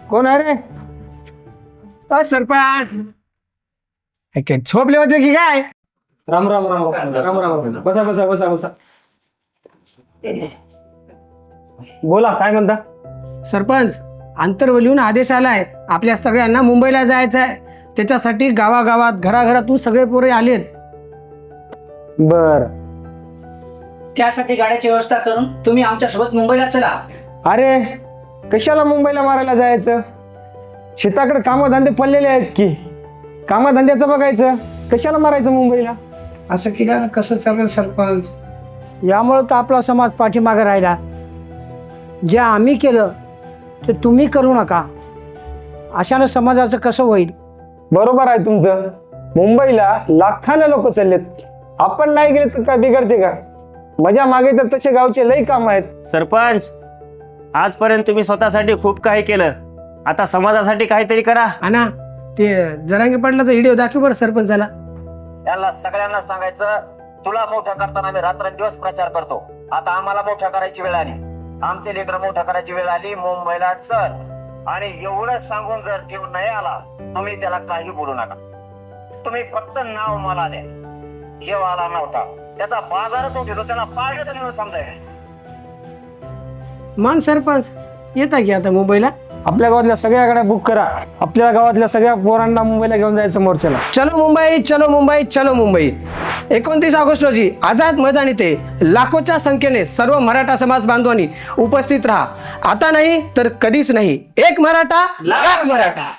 कोण आहे रे? सरपंच झोपले होते की काय? राम राम राम राम राम. बसा बसा बसा बसा. बोला, काय म्हणता? सरपंच, आंतरवलीहून आदेश आलाय, आपल्या सगळ्यांना मुंबईला जायचं आहे. त्याच्यासाठी गावागावात घराघरातून सगळे पोरे आलेत. बर. त्यासाठी गाड्याची व्यवस्था करून तुम्ही आमच्यासोबत मुंबईला चला. अरे कशाला मुंबईला मारायला जायचं? शेताकडे कामधंदे पडलेले आहेत की, कामधंद्याचं बघायचं. कशाला मारायचं मुंबईला? असं केल्यानं कसं चालेल सरपंच? यामुळे तर आपला समाज पाठीमागे राहिला. जे आम्ही केलं ते तुम्ही करू नका, अशानं समाजाचं कसं होईल? बरोबर आहे तुमचं. मुंबईला लाखाने लोक चाललेत. आपण नाही गेले तर काय बिघडते का? मजा मागे तर तसे गावचे लई काम आहेत. सरपंच, आजपर्यंत तुम्ही स्वतःसाठी खूप काही केलं, आता समाजासाठी काहीतरी करा. ना ते जरांगी पडला तर व्हिडिओ दाखव बरं सरपंचाला. यांना सगळ्यांना सांगायचं, तुला मोठं करताना आम्ही रात्रंदिवस प्रचार करतो. आता आम्हाला मोठं करायची वेळ आली, आमचे लेकरं मोठं करायची वेळ आली. मुंबईला चल. आणि एवढं सांगून जर ठेवून नाही आला, तुम्ही त्याला काही बोलू नका. तुम्ही फक्त नाव मला द्या. हे आला नव्हता, त्याचा बाजारात उठतो, त्याला पाळलं तर समजायचं. मान सरपंच, येता की आता मुंबईला? आपल्या गावातल्या सगळ्या गाड्या बुक करा. आपल्या गावातल्या सगळ्या पोरांना मुंबईला घेऊन जायचं मोर्चाला. चलो मुंबई, चलो मुंबई, चलो मुंबई. 29 ऑगस्ट रोजी आझाद मैदान इथे लाखोच्या संख्येने सर्व मराठा समाज बांधवांनी उपस्थित राहा. आता नाही तर कधीच नाही. एक मराठा, लाख मराठा.